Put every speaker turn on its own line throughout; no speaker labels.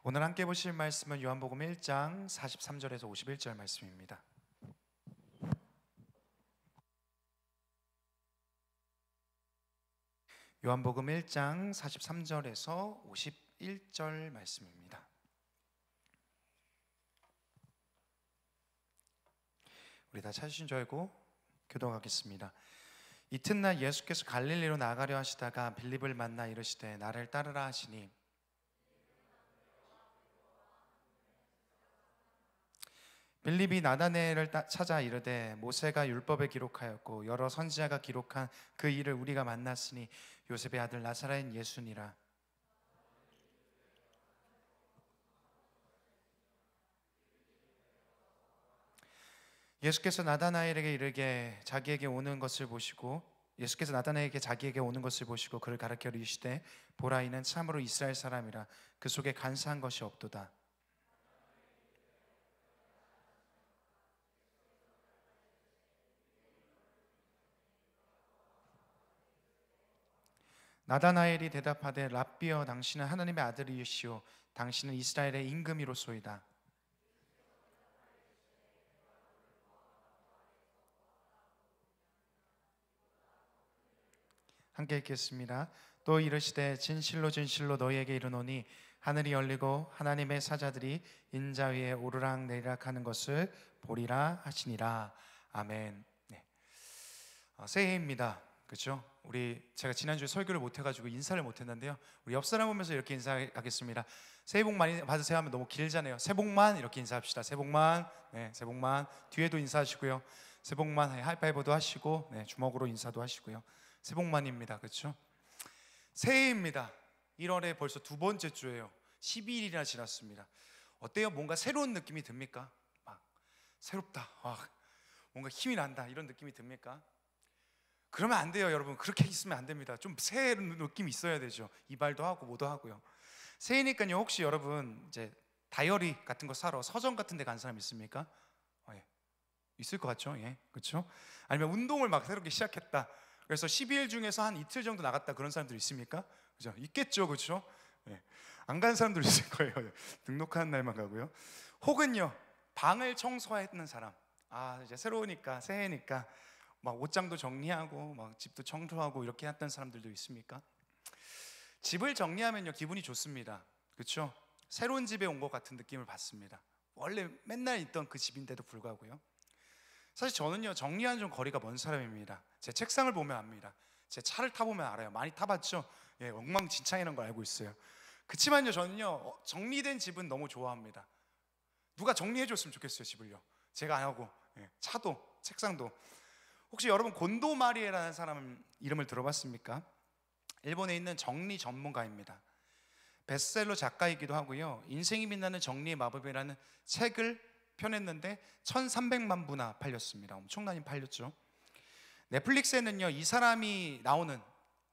오늘 함께 보실 말씀은 요한복음 1장 43절에서 51절 말씀입니다. 요한복음 1장 43절에서 51절 말씀입니다. 우리 다 찾으신 줄 알고 교독하겠습니다. 이튿날 예수께서 갈릴리로 나가려 하시다가 빌립을 만나 이르시되 나를 따르라 하시니 빌립이 나다나엘을 찾아 이르되 모세가 율법에 기록하였고 여러 선지자가 기록한 그 일을 우리가 만났으니 요셉의 아들 나사렛 예수니라. 예수께서 나다나엘에게 이르게 자기에게 오는 것을 보시고 그를 가르쳐 이르시되 보라 이는 참으로 이스라엘 사람이라 그 속에 간사한 것이 없도다. 나다나엘이 대답하되 랍비여 당신은 하나님의 아들이시오 당신은 이스라엘의 임금이로소이다. 함께 읽겠습니다. 또 이르시되 진실로 진실로 너희에게 이르노니 하늘이 열리고 하나님의 사자들이 인자 위에 오르락 내리락 하는 것을 보리라 하시니라. 아멘. 네. 새해입니다. 그렇죠? 제가 지난주에 설교를 못해가지고 인사를 못했는데요. 우리 옆 사람 보면서 이렇게 인사하겠습니다. 새해 복 많이 받으세요 하면 너무 길잖아요. 새해 복만 이렇게 인사합시다. 새해 복만. 네, 새해 복만. 뒤에도 인사하시고요. 새해 복만 하이파이브도 하시고, 네, 주먹으로 인사도 하시고요. 새해 복만입니다. 그렇죠? 새해입니다. 1월에 벌써 두 번째 주예요. 12일이나 지났습니다. 어때요? 뭔가 새로운 느낌이 듭니까? 막 새롭다. 뭔가 힘이 난다. 이런 느낌이 듭니까? 그러면 안 돼요, 여러분. 그렇게 있으면 안 됩니다. 좀 새 느낌이 있어야 되죠. 이발도 하고 뭐도 하고요. 새해니까요. 혹시 여러분 이제 다이어리 같은 거 사러 서점 같은 데 간 사람 있습니까? 예. 있을 것 같죠? 예. 그렇죠? 아니면 운동을 막 새롭게 시작했다. 그래서 12일 중에서 한 이틀 정도 나갔다 그런 사람들 있습니까? 그죠? 있겠죠. 그렇죠? 예. 안 간 사람들 있을 거예요. 등록하는 날만 가고요. 혹은요. 방을 청소했는 사람. 이제 새로우니까 새해니까 막 옷장도 정리하고 막 집도 청소하고 이렇게 했던 사람들도 있습니까? 집을 정리하면요 기분이 좋습니다. 그렇죠? 새로운 집에 온 것 같은 느낌을 받습니다. 원래 맨날 있던 그 집인데도 불구하고요. 사실 저는요 정리하는 좀 거리가 먼 사람입니다. 제 책상을 보면 압니다. 제 차를 타보면 알아요. 많이 타봤죠? 예, 엉망진창이라는 걸 알고 있어요. 그치만요 저는요 정리된 집은 너무 좋아합니다. 누가 정리해줬으면 좋겠어요. 집을요. 제가 안 하고. 예, 차도 책상도. 혹시 여러분 곤도마리에라는 사람 이름을 들어봤습니까? 일본에 있는 정리 전문가입니다. 베스트셀러 작가이기도 하고요. 인생이 빛나는 정리의 마법이라는 책을 펴냈는데 1300만 부나 팔렸습니다. 엄청나게 팔렸죠. 넷플릭스에는요 이 사람이 나오는,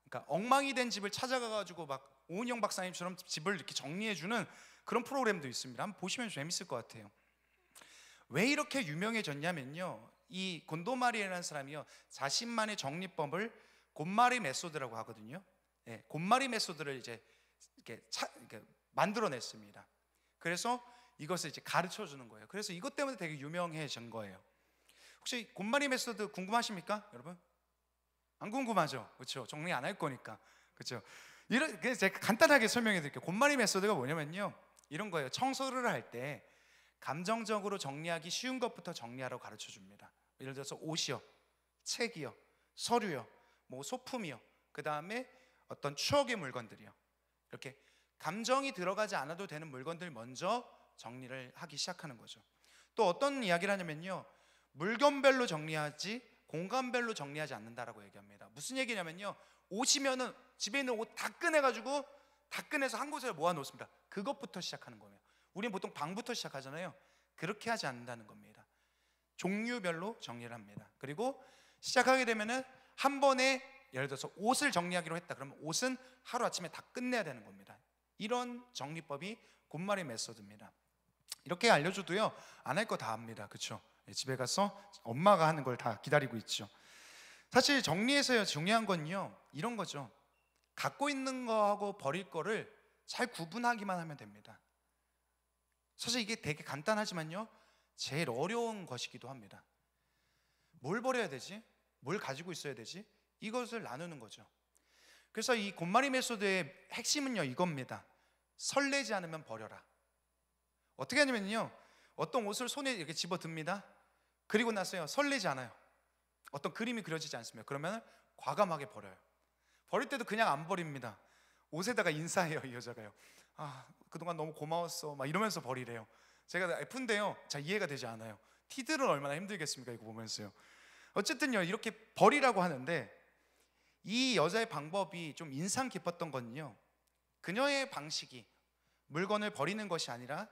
그러니까 엉망이 된 집을 찾아가가지고 막 오은영 박사님처럼 집을 이렇게 정리해주는 그런 프로그램도 있습니다. 한번 보시면 재밌을 것 같아요. 왜 이렇게 유명해졌냐면요 이 곤도마리라는 사람이요 자신만의 정리법을 곤마리 메소드라고 하거든요. 예, 곤마리 메소드를 이제 이렇게 만들어냈습니다. 그래서 이것을 이제 가르쳐 주는 거예요. 그래서 이것 때문에 되게 유명해진 거예요. 혹시 곤마리 메소드 궁금하십니까, 여러분? 안 궁금하죠? 그렇죠? 정리 안 할 거니까. 그렇죠? 그래서 제가 간단하게 설명해 드릴게요. 곤마리 메소드가 뭐냐면요 이런 거예요. 청소를 할 때 감정적으로 정리하기 쉬운 것부터 정리하라고 가르쳐 줍니다. 예를 들어서 옷이요, 책이요, 서류요, 뭐 소품이요, 그 다음에 어떤 추억의 물건들이요. 이렇게 감정이 들어가지 않아도 되는 물건들 먼저 정리를 하기 시작하는 거죠. 또 어떤 이야기를 하냐면요 물건별로 정리하지 공간별로 정리하지 않는다라고 얘기합니다. 무슨 얘기냐면요 옷이면은 집에 있는 옷 다 꺼내가지고 다 꺼내서 한 곳에 모아 놓습니다. 그것부터 시작하는 거예요. 우리는 보통 방부터 시작하잖아요. 그렇게 하지 않는다는 겁니다. 종류별로 정리를 합니다. 그리고 시작하게 되면은 한 번에 예를 들어서 옷을 정리하기로 했다. 그러면 옷은 하루아침에 다 끝내야 되는 겁니다. 이런 정리법이 곤마리 메소드입니다. 이렇게 알려줘도요 안 할 거 다 합니다. 그렇죠? 집에 가서 엄마가 하는 걸 다 기다리고 있죠. 사실 정리에서 중요한 건요 이런 거죠. 갖고 있는 거하고 버릴 거를 잘 구분하기만 하면 됩니다. 사실 이게 되게 간단하지만요, 제일 어려운 것이기도 합니다. 뭘 버려야 되지? 뭘 가지고 있어야 되지? 이것을 나누는 거죠. 그래서 이 곰마리 메소드의 핵심은요, 이겁니다. 설레지 않으면 버려라. 어떻게 하냐면요, 어떤 옷을 손에 이렇게 집어듭니다. 그리고 나서요, 설레지 않아요. 어떤 그림이 그려지지 않습니다. 그러면 과감하게 버려요. 버릴 때도 그냥 안 버립니다. 옷에다가 인사해요, 이 여자가요. 아, 그동안 너무 고마웠어, 막 이러면서 버리래요. 제가 F인데요, 잘 이해가 되지 않아요. T들은 얼마나 힘들겠습니까, 이거 보면서요. 어쨌든요, 이렇게 버리라고 하는데, 이 여자의 방법이 좀 인상 깊었던 건요, 그녀의 방식이 물건을 버리는 것이 아니라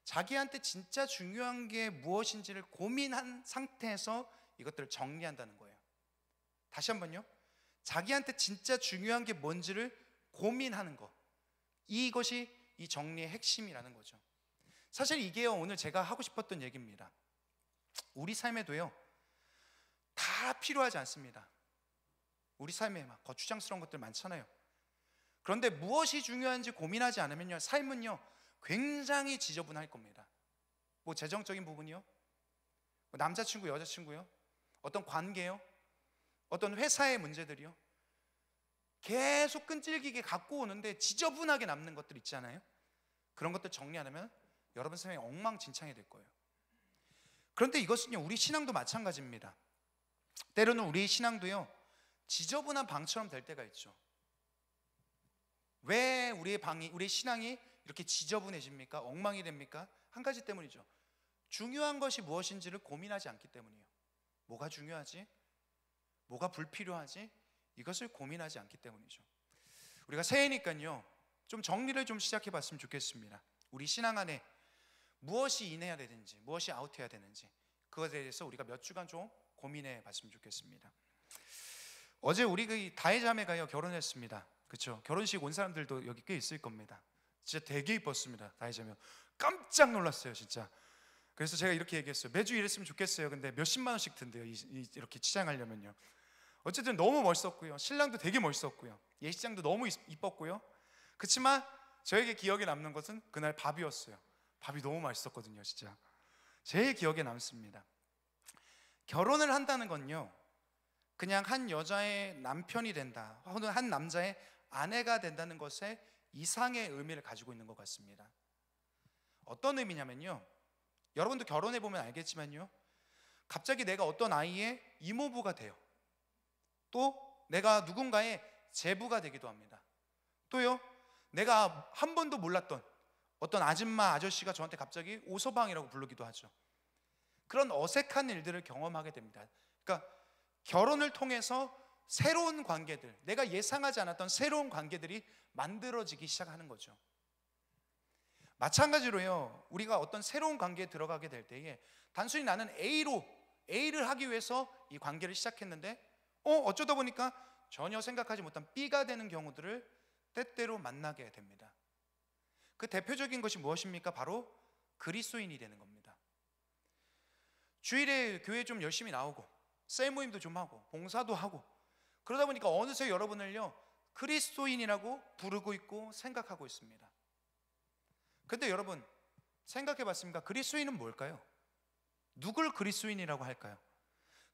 자기한테 진짜 중요한 게 무엇인지를 고민한 상태에서 이것들을 정리한다는 거예요. 다시 한번요, 자기한테 진짜 중요한 게 뭔지를 고민하는 것, 이것이 이 정리의 핵심이라는 거죠. 사실 이게요, 오늘 제가 하고 싶었던 얘기입니다. 우리 삶에도요, 다 필요하지 않습니다. 우리 삶에 막 거추장스러운 것들 많잖아요. 그런데 무엇이 중요한지 고민하지 않으면요, 삶은요 굉장히 지저분할 겁니다. 뭐 재정적인 부분이요, 뭐 남자친구 여자친구요, 어떤 관계요, 어떤 회사의 문제들이요, 계속 끈질기게 갖고 오는데 지저분하게 남는 것들 있잖아요. 그런 것들 정리 안 하면 여러분 삶이 엉망진창이 될 거예요. 그런데 이것은요, 우리 신앙도 마찬가지입니다. 때로는 우리 신앙도요, 지저분한 방처럼 될 때가 있죠. 왜 우리의 신앙이 이렇게 지저분해집니까? 엉망이 됩니까? 한 가지 때문이죠. 중요한 것이 무엇인지를 고민하지 않기 때문이에요. 뭐가 중요하지? 뭐가 불필요하지? 이것을 고민하지 않기 때문이죠. 우리가 새해니까요, 좀 정리를 좀 시작해 봤으면 좋겠습니다. 우리 신앙 안에 무엇이 인해야 되는지, 무엇이 아웃해야 되는지, 그것에 대해서 우리가 몇 주간 좀 고민해 봤으면 좋겠습니다. 어제 우리 그 다혜자매가요, 결혼했습니다. 그렇죠? 결혼식 온 사람들도 여기 꽤 있을 겁니다. 진짜 되게 이뻤습니다. 다혜자매 깜짝 놀랐어요, 진짜. 그래서 제가 이렇게 얘기했어요. 매주 이랬으면 좋겠어요. 근데 몇십만 원씩 든대요, 이렇게 치장하려면요. 어쨌든 너무 멋있었고요, 신랑도 되게 멋있었고요, 예식장도 너무 이뻤고요. 그렇지만 저에게 기억에 남는 것은 그날 밥이었어요. 밥이 너무 맛있었거든요. 진짜 제일 기억에 남습니다. 결혼을 한다는 건요, 그냥 한 여자의 남편이 된다, 혹은 한 남자의 아내가 된다는 것에 이상의 의미를 가지고 있는 것 같습니다. 어떤 의미냐면요, 여러분도 결혼해보면 알겠지만요, 갑자기 내가 어떤 아이의 이모부가 돼요. 또 내가 누군가의 제부가 되기도 합니다. 또요, 내가 한 번도 몰랐던 어떤 아줌마 아저씨가 저한테 갑자기 오서방이라고 부르기도 하죠. 그런 어색한 일들을 경험하게 됩니다. 그러니까 결혼을 통해서 새로운 관계들, 내가 예상하지 않았던 새로운 관계들이 만들어지기 시작하는 거죠. 마찬가지로요, 우리가 어떤 새로운 관계에 들어가게 될 때에 단순히 나는 A를 하기 위해서 이 관계를 시작했는데 어쩌다 보니까 전혀 생각하지 못한 B가 되는 경우들을 때때로 만나게 됩니다. 그 대표적인 것이 무엇입니까? 바로 그리스도인이 되는 겁니다. 주일에 교회 좀 열심히 나오고 셀 모임도 좀 하고 봉사도 하고 그러다 보니까 어느새 여러분을요, 그리스도인이라고 부르고 있고 생각하고 있습니다. 근데 여러분 생각해 봤습니까? 그리스도인은 뭘까요? 누굴 그리스도인이라고 할까요?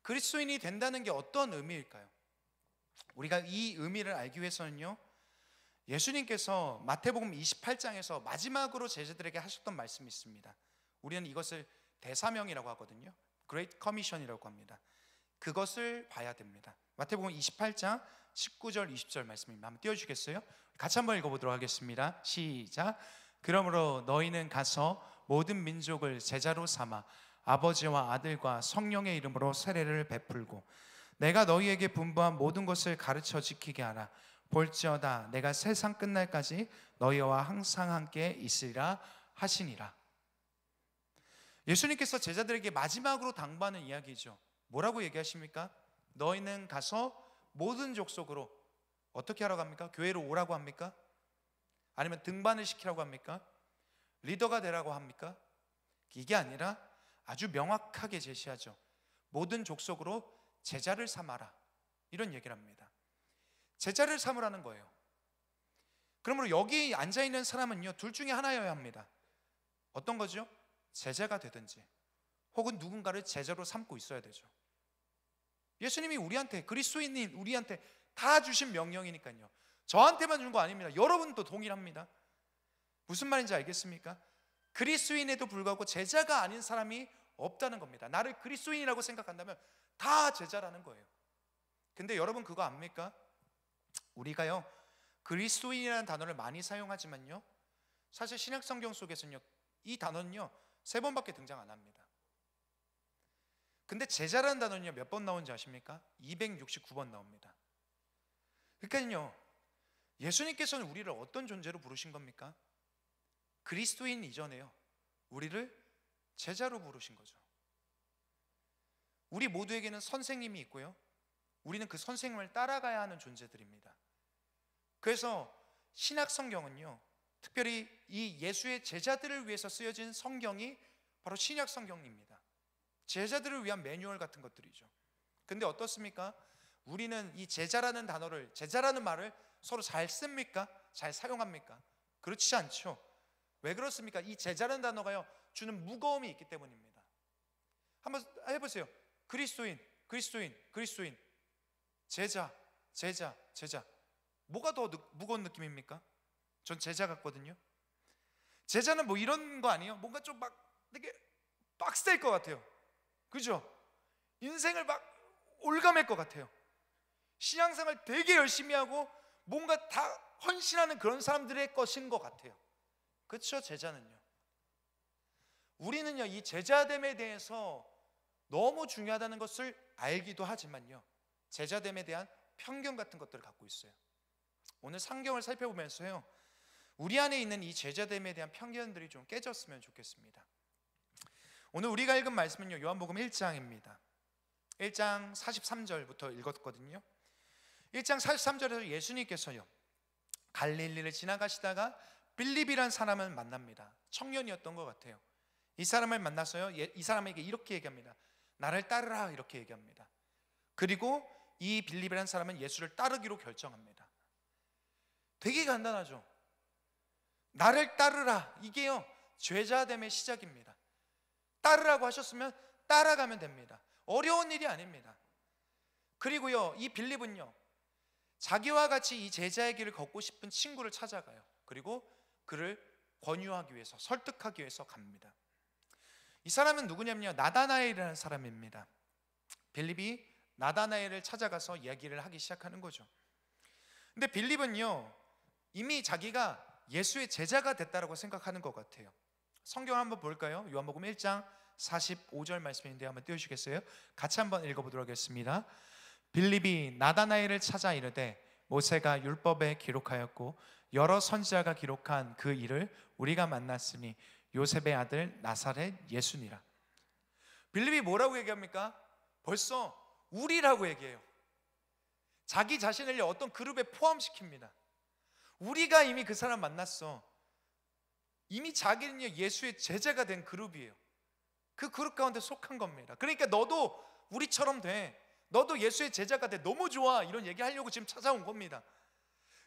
그리스도인이 된다는 게 어떤 의미일까요? 우리가 이 의미를 알기 위해서는요, 예수님께서 마태복음 28장에서 마지막으로 제자들에게 하셨던 말씀이 있습니다. 우리는 이것을 대사명이라고 하거든요. Great Commission이라고 합니다. 그것을 봐야 됩니다. 마태복음 28장 19절 20절 말씀 한번 띄워주시겠어요? 같이 한번 읽어보도록 하겠습니다. 시작. 그러므로 너희는 가서 모든 민족을 제자로 삼아 아버지와 아들과 성령의 이름으로 세례를 베풀고 내가 너희에게 분부한 모든 것을 가르쳐 지키게 하라. 볼지어다 내가 세상 끝날까지 너희와 항상 함께 있으리라 하시니라. 예수님께서 제자들에게 마지막으로 당부하는 이야기죠. 뭐라고 얘기하십니까? 너희는 가서 모든 족속으로 어떻게 하라고 합니까? 교회로 오라고 합니까? 아니면 등반을 시키라고 합니까? 리더가 되라고 합니까? 이게 아니라 아주 명확하게 제시하죠. 모든 족속으로 제자를 삼아라, 이런 얘기를 합니다. 제자를 삼으라는 거예요. 그러므로 여기 앉아있는 사람은요, 둘 중에 하나여야 합니다. 어떤 거죠? 제자가 되든지 혹은 누군가를 제자로 삼고 있어야 되죠. 예수님이 우리한테, 그리스도인인 우리한테 다 주신 명령이니까요. 저한테만 준 거 아닙니다. 여러분도 동일합니다. 무슨 말인지 알겠습니까? 그리스도인에도 불구하고 제자가 아닌 사람이 없다는 겁니다. 나를 그리스도인이라고 생각한다면 다 제자라는 거예요. 근데 여러분 그거 압니까? 우리가요 그리스도인이라는 단어를 많이 사용하지만요, 사실 신약 성경 속에서는요 이 단어는요 3번밖에 등장 안 합니다. 근데 제자라는 단어는요 몇 번 나오는지 아십니까? 269번 나옵니다. 그러니까요 예수님께서는 우리를 어떤 존재로 부르신 겁니까? 그리스도인 이전에요 우리를 제자로 부르신 거죠. 우리 모두에게는 선생님이 있고요, 우리는 그 선생님을 따라가야 하는 존재들입니다. 그래서 신약 성경은요 특별히 이 예수의 제자들을 위해서 쓰여진 성경이 바로 신약 성경입니다. 제자들을 위한 매뉴얼 같은 것들이죠. 근데 어떻습니까? 우리는 이 제자라는 단어를, 제자라는 말을 서로 잘 씁니까? 잘 사용합니까? 그렇지 않죠. 왜 그렇습니까? 이 제자라는 단어가요 주는 무거움이 있기 때문입니다. 한번 해보세요. 그리스도인, 그리스도인, 그리스도인, 제자, 제자, 제자. 뭐가 더 무거운 느낌입니까? 전 제자 같거든요. 제자는 뭐 이런 거 아니에요? 뭔가 좀 막 되게 빡셀 것 같아요. 그죠? 인생을 막 올가맬 것 같아요. 신앙생활 되게 열심히 하고 뭔가 다 헌신하는 그런 사람들의 것인 것 같아요. 그렇죠? 제자는요. 우리는요 이 제자됨에 대해서 너무 중요하다는 것을 알기도 하지만요 제자됨에 대한 편견 같은 것들을 갖고 있어요. 오늘 성경을 살펴보면서요 우리 안에 있는 이 제자됨에 대한 편견들이 좀 깨졌으면 좋겠습니다. 오늘 우리가 읽은 말씀은요 요한복음 1장입니다 1장 43절부터 읽었거든요. 1장 43절에서 예수님께서요 갈릴리를 지나가시다가 빌립이란 사람을 만납니다. 청년이었던 것 같아요. 이 사람을 만나서요 이 사람에게 이렇게 얘기합니다. 나를 따르라, 이렇게 얘기합니다. 그리고 이 빌립이라는 사람은 예수를 따르기로 결정합니다. 되게 간단하죠. 나를 따르라, 이게요 제자됨의 시작입니다. 따르라고 하셨으면 따라가면 됩니다. 어려운 일이 아닙니다. 그리고요 이 빌립은요 자기와 같이 이 제자의 길을 걷고 싶은 친구를 찾아가요. 그리고 그를 권유하기 위해서, 설득하기 위해서 갑니다. 이 사람은 누구냐면요 나다나엘이라는 사람입니다. 빌립이 나다나엘을 찾아가서 이야기를 하기 시작하는 거죠. 근데 빌립은요 이미 자기가 예수의 제자가 됐다라고 생각하는 것 같아요. 성경 한번 볼까요? 요한복음 1장 45절 말씀인데 한번 띄워주시겠어요? 같이 한번 읽어보도록 하겠습니다. 빌립이 나다나엘을 찾아 이르되 모세가 율법에 기록하였고 여러 선지자가 기록한 그 일을 우리가 만났으니 요셉의 아들 나사렛 예수니라. 빌립이 뭐라고 얘기합니까? 벌써 우리라고 얘기해요. 자기 자신을 어떤 그룹에 포함시킵니다. 우리가 이미 그 사람 만났어. 이미 자기는요 예수의 제자가 된 그룹이에요. 그 그룹 가운데 속한 겁니다. 그러니까 너도 우리처럼 돼, 너도 예수의 제자가 돼, 너무 좋아, 이런 얘기 하려고 지금 찾아온 겁니다.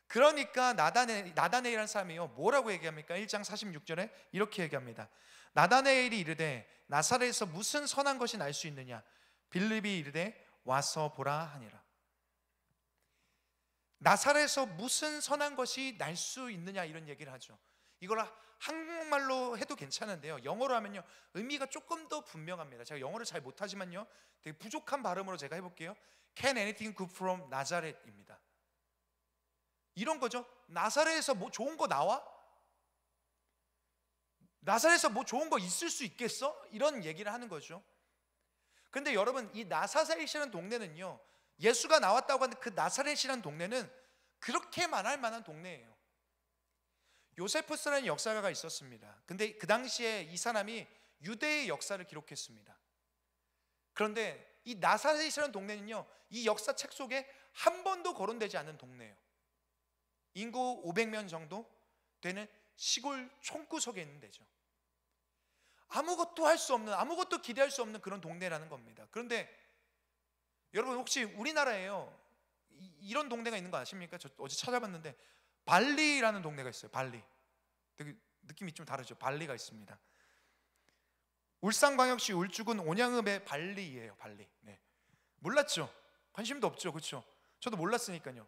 그러니까 나다네일이라는 사람이요 뭐라고 얘기합니까? 1장 46절에 이렇게 얘기합니다. 나다네일이 이르되 나사렛에서 무슨 선한 것이 날 수 있느냐? 빌립이 이르되 와서 보라 하니라. 나사렛에서 무슨 선한 것이 날 수 있느냐, 이런 얘기를 하죠. 이걸 한국말로 해도 괜찮은데요 영어로 하면요 의미가 조금 더 분명합니다. 제가 영어를 잘 못하지만요 되게 부족한 발음으로 제가 해볼게요. Can anything good from Nazareth입니다. 이런 거죠. 나사렛에서 뭐 좋은 거 나와? 나사렛에서 뭐 좋은 거 있을 수 있겠어? 이런 얘기를 하는 거죠. 근데 여러분 이 나사렛이라는 동네는요 예수가 나왔다고 하는 그 나사렛이라는 동네는 그렇게 말할 만한 동네예요. 요세푸스라는 역사가가 있었습니다. 근데 그 당시에 이 사람이 유대의 역사를 기록했습니다. 그런데 이 나사렛이라는 동네는요 이 역사책 속에 한 번도 거론되지 않는 동네예요. 인구 500명 정도 되는 시골 촌구석에 있는 데죠. 아무것도 할 수 없는, 아무것도 기대할 수 없는 그런 동네라는 겁니다. 그런데 여러분 혹시 우리나라에요 이런 동네가 있는 거 아십니까? 저 어제 찾아봤는데 발리라는 동네가 있어요. 발리. 되게 느낌이 좀 다르죠. 발리가 있습니다. 울산광역시 울주군 온양읍의 발리예요. 발리. 네. 몰랐죠? 관심도 없죠, 그렇죠? 저도 몰랐으니까요.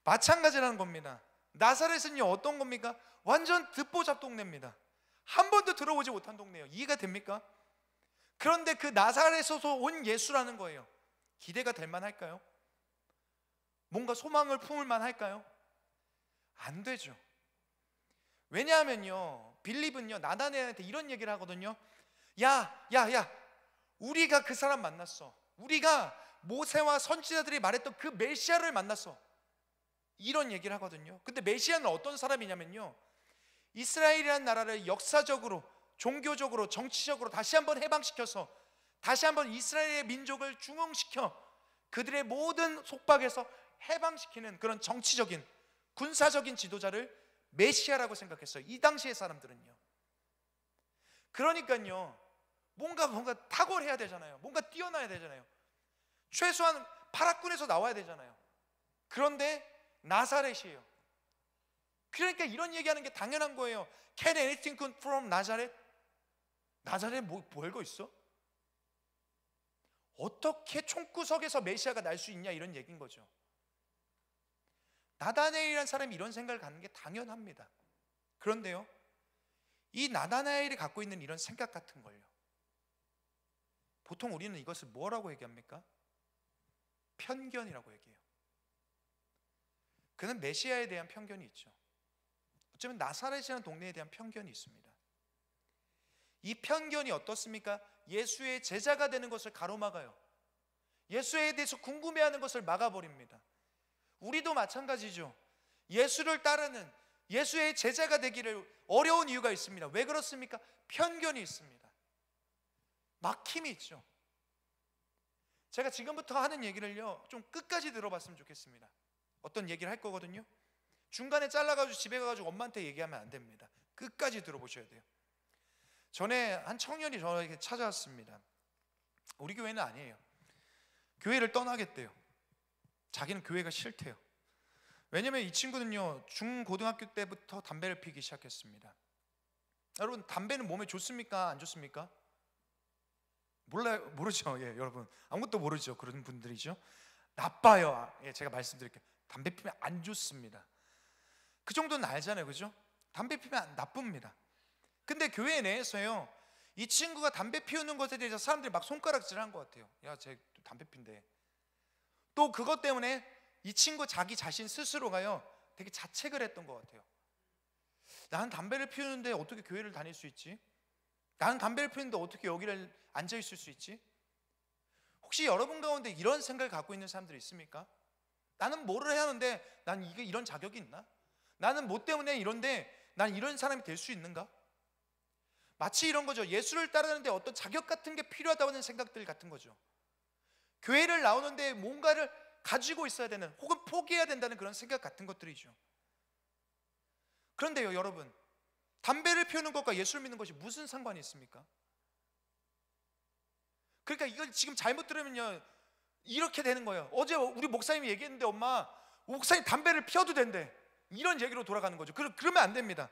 마찬가지라는 겁니다. 나사렛은요 어떤 겁니까? 완전 듣보잡 동네입니다. 한 번도 들어보지 못한 동네예요. 이해가 됩니까? 그런데 그 나사렛에서 온 예수라는 거예요. 기대가 될 만할까요? 뭔가 소망을 품을 만할까요? 안 되죠. 왜냐하면요 빌립은요 나다나엘한테 이런 얘기를 하거든요. 야 우리가 그 사람 만났어. 우리가 모세와 선지자들이 말했던 그 메시아를 만났어. 이런 얘기를 하거든요. 근데 메시아는 어떤 사람이냐면요 이스라엘이라는 나라를 역사적으로, 종교적으로, 정치적으로 다시 한번 해방시켜서 다시 한번 이스라엘의 민족을 중흥시켜 그들의 모든 속박에서 해방시키는 그런 정치적인, 군사적인 지도자를 메시아라고 생각했어요. 이 당시의 사람들은요. 그러니까요 뭔가 탁월해야 되잖아요. 뭔가 뛰어나야 되잖아요. 최소한 파락군에서 나와야 되잖아요. 그런데 나사렛이에요. 그러니까 이런 얘기하는 게 당연한 거예요. Can anything come from Nazareth? 나사렛 뭐 별거 있어? 어떻게 총구석에서 메시아가 날 수 있냐 이런 얘기인 거죠. 나다나엘이라는 사람이 이런 생각을 갖는 게 당연합니다. 그런데요 이 나다나엘이 갖고 있는 이런 생각 같은 걸요 보통 우리는 이것을 뭐라고 얘기합니까? 편견이라고 얘기해요. 그는 메시아에 대한 편견이 있죠. 어쩌면 나사렛이라는 동네에 대한 편견이 있습니다. 이 편견이 어떻습니까? 예수의 제자가 되는 것을 가로막아요. 예수에 대해서 궁금해하는 것을 막아버립니다. 우리도 마찬가지죠. 예수를 따르는, 예수의 제자가 되기를 어려운 이유가 있습니다. 왜 그렇습니까? 편견이 있습니다. 막힘이 있죠. 제가 지금부터 하는 얘기를요 좀 끝까지 들어봤으면 좋겠습니다. 어떤 얘기를 할 거거든요. 중간에 잘라가지고 집에 가가지고 엄마한테 얘기하면 안 됩니다. 끝까지 들어보셔야 돼요. 전에 한 청년이 저에게 찾아왔습니다. 우리 교회는 아니에요. 교회를 떠나겠대요. 자기는 교회가 싫대요. 왜냐면 이 친구는요 중고등학교 때부터 담배를 피기 시작했습니다. 여러분 담배는 몸에 좋습니까? 안 좋습니까? 몰라요? 모르죠. 예, 여러분 아무것도 모르죠. 그런 분들이죠. 나빠요. 예, 제가 말씀드릴게요. 담배 피면 안 좋습니다. 그 정도는 알잖아요, 그죠? 담배 피면 나쁩니다. 근데 교회 내에서요 이 친구가 담배 피우는 것에 대해서 사람들이 막 손가락질한 것 같아요. 야, 쟤 담배 핀대. 또 그것 때문에 이 친구 자기 자신 스스로가요 되게 자책을 했던 것 같아요. 나는 담배를 피우는데 어떻게 교회를 다닐 수 있지? 나는 담배를 피우는데 어떻게 여기를 앉아 있을 수 있지? 혹시 여러분 가운데 이런 생각을 갖고 있는 사람들이 있습니까? 나는 뭐를 해야 하는데 난 이게 이런 자격이 있나? 나는 뭐 때문에 이런데 난 이런 사람이 될 수 있는가? 마치 이런 거죠. 예수를 따르는데 어떤 자격 같은 게 필요하다고 하는 생각들 같은 거죠. 교회를 나오는데 뭔가를 가지고 있어야 되는, 혹은 포기해야 된다는 그런 생각 같은 것들이죠. 그런데요 여러분, 담배를 피우는 것과 예수를 믿는 것이 무슨 상관이 있습니까? 그러니까 이걸 지금 잘못 들으면요 이렇게 되는 거예요. 어제 우리 목사님이 얘기했는데 엄마, 목사님 담배를 피워도 된대. 이런 얘기로 돌아가는 거죠. 그러면 안 됩니다.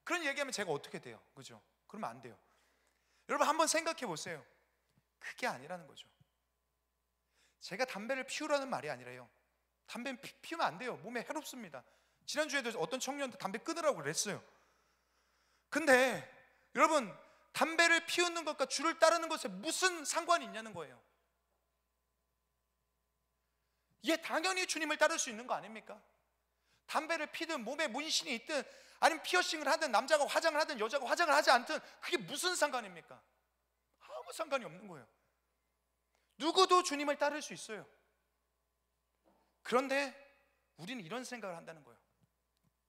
그런 얘기하면 제가 어떻게 돼요? 그죠? 그러면 안 돼요. 여러분 한번 생각해 보세요. 그게 아니라는 거죠. 제가 담배를 피우라는 말이 아니라요, 담배 피우면 안 돼요. 몸에 해롭습니다. 지난주에도 어떤 청년한테 담배 끊으라고 그랬어요. 근데 여러분 담배를 피우는 것과 주를 따르는 것에 무슨 상관이 있냐는 거예요. 얘 당연히 주님을 따를 수 있는 거 아닙니까? 담배를 피든 몸에 문신이 있든 아니면 피어싱을 하든 남자가 화장을 하든 여자가 화장을 하지 않든 그게 무슨 상관입니까? 아무 상관이 없는 거예요. 누구도 주님을 따를 수 있어요. 그런데 우리는 이런 생각을 한다는 거예요.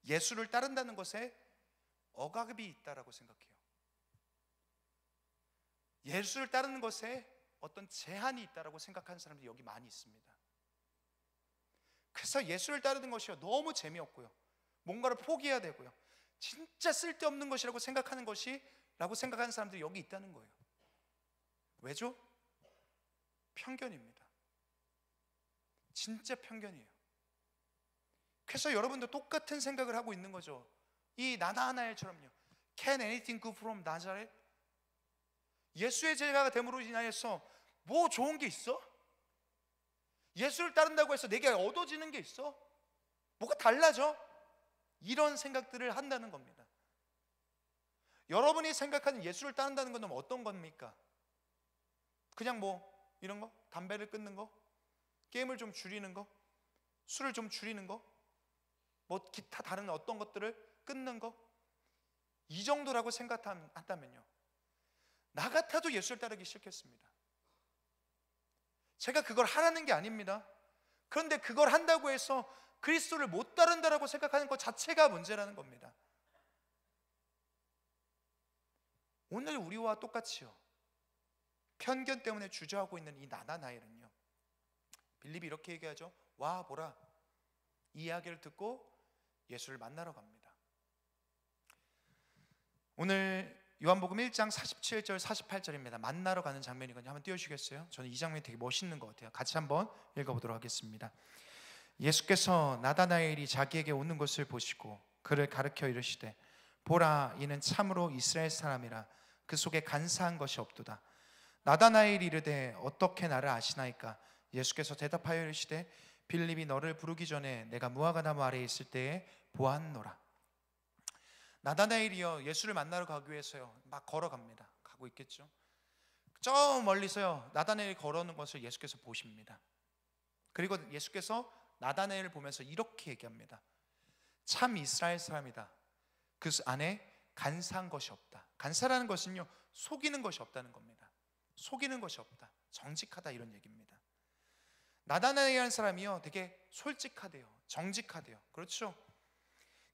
예수를 따른다는 것에 억압이 있다라고 생각해요. 예수를 따르는 것에 어떤 제한이 있다라고 생각하는 사람들이 여기 많이 있습니다. 그래서 예수를 따르는 것이 너무 재미없고요, 뭔가를 포기해야 되고요, 진짜 쓸데없는 것이라고 생각하는 것이라고 생각하는 사람들이 여기 있다는 거예요. 왜죠? 편견입니다. 진짜 편견이에요. 그래서 여러분도 똑같은 생각을 하고 있는 거죠. 이 나다나엘처럼요. Can anything good from Nazareth? 예수의 제자가 됨으로 인하여서 뭐 좋은 게 있어? 예수를 따른다고 해서 내게 얻어지는 게 있어? 뭐가 달라져? 이런 생각들을 한다는 겁니다. 여러분이 생각하는 예수를 따른다는 건 어떤 겁니까? 그냥 뭐 이런 거? 담배를 끊는 거? 게임을 좀 줄이는 거? 술을 좀 줄이는 거? 뭐 기타 다른 어떤 것들을 끊는 거? 이 정도라고 생각한다면요, 나 같아도 예수를 따르기 싫겠습니다. 제가 그걸 하라는 게 아닙니다. 그런데 그걸 한다고 해서 그리스도를 못 따른다라고 생각하는 것 자체가 문제라는 겁니다. 오늘 우리와 똑같이요, 편견 때문에 주저하고 있는 이 나다나엘은요, 빌립이 이렇게 얘기하죠. 와 보라. 이 이야기를 듣고 예수를 만나러 갑니다. 오늘 요한복음 1장 47절 48절입니다. 만나러 가는 장면이거든요. 한번 띄워주시겠어요? 저는 이 장면이 되게 멋있는 것 같아요. 같이 한번 읽어보도록 하겠습니다. 예수께서 나다나엘이 자기에게 오는 것을 보시고 그를 가르쳐 이르시되, 보라, 이는 참으로 이스라엘 사람이라 그 속에 간사한 것이 없도다. 나다나엘이 이르되, 어떻게 나를 아시나이까? 예수께서 대답하여 이르시되, 빌립이 너를 부르기 전에 내가 무화과나무 아래에 있을 때에 보았노라. 나다나엘이요, 예수를 만나러 가기 위해서요 막 걸어갑니다. 가고 있겠죠. 저 멀리서요 나다나엘이 걸어오는 것을 예수께서 보십니다. 그리고 예수께서 나다나엘을 보면서 이렇게 얘기합니다. 참 이스라엘 사람이다. 그 안에 간사한 것이 없다. 간사라는 것은요, 속이는 것이 없다는 겁니다. 속이는 것이 없다, 정직하다, 이런 얘기입니다. 나다나엘이라는 사람이요 되게 솔직하대요, 정직하대요. 그렇죠?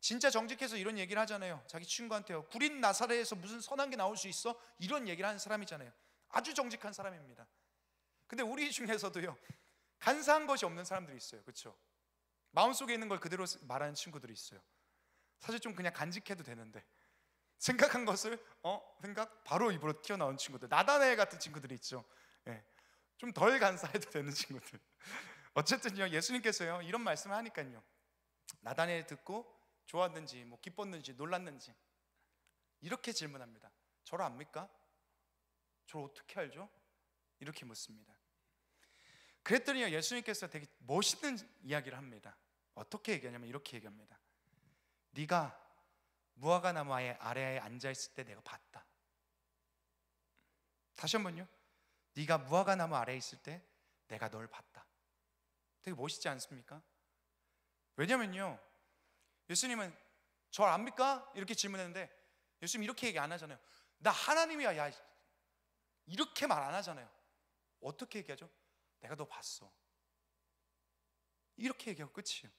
진짜 정직해서 이런 얘기를 하잖아요. 자기 친구한테요, 구린 나사렛에서 무슨 선한 게 나올 수 있어? 이런 얘기를 하는 사람이잖아요. 아주 정직한 사람입니다. 근데 우리 중에서도요 간사한 것이 없는 사람들이 있어요. 그렇죠? 마음속에 있는 걸 그대로 말하는 친구들이 있어요. 사실 좀 그냥 간직해도 되는데 생각한 것을 생각 바로 입으로 튀어나온 친구들, 나다나엘 같은 친구들이 있죠. 예, 좀 덜 간사해도 되는 친구들. 어쨌든요, 예수님께서요 이런 말씀을 하니까요, 나다나엘 듣고 좋았는지 뭐 기뻤는지 놀랐는지 이렇게 질문합니다. 저를 압니까? 저를 어떻게 알죠? 이렇게 묻습니다. 그랬더니요, 예수님께서 되게 멋있는 이야기를 합니다. 어떻게 얘기하냐면 이렇게 얘기합니다. 네가 무화과나무 아래에 앉아있을 때 내가 봤다. 다시 한번요. 네가 무화과나무 아래에 있을 때 내가 널 봤다. 되게 멋있지 않습니까? 왜냐면요, 예수님은 저를 압니까? 이렇게 질문했는데 예수님 이렇게 얘기 안 하잖아요. 나 하나님이야. 야, 이렇게 말 안 하잖아요. 어떻게 얘기하죠? 내가 너 봤어. 이렇게 얘기하고 끝이에요.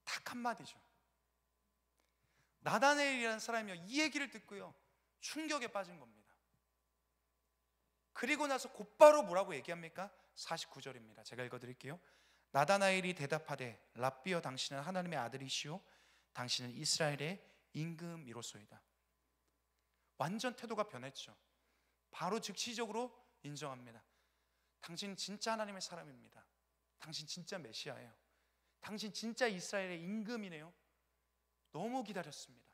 딱 한마디죠. 나다나엘이라는 사람이요, 이 얘기를 듣고요 충격에 빠진 겁니다. 그리고 나서 곧바로 뭐라고 얘기합니까? 49절입니다. 제가 읽어드릴게요. 나다나엘이 대답하되, 랍비여, 당신은 하나님의 아들이시오 당신은 이스라엘의 임금이로소이다. 완전 태도가 변했죠. 바로 즉시적으로 인정합니다. 당신 진짜 하나님의 사람입니다. 당신 진짜 메시아예요. 당신 진짜 이스라엘의 임금이네요. 너무 기다렸습니다.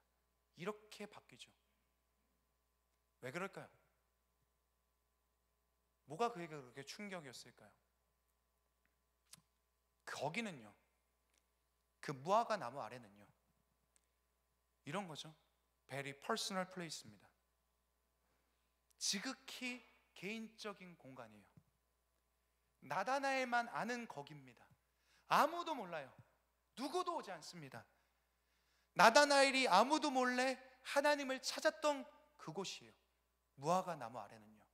이렇게 바뀌죠. 왜 그럴까요? 뭐가 그에게 그렇게 충격이었을까요? 거기는요, 그 무화과 나무 아래는요 이런 거죠. Very personal place입니다. 지극히 개인적인 공간이에요. 나다나엘만 아는 거기입니다. 아무도 몰라요. 누구도 오지 않습니다. 나다나엘이 아무도 몰래 하나님을 찾았던 그곳이에요. 무화과 나무 아래는요.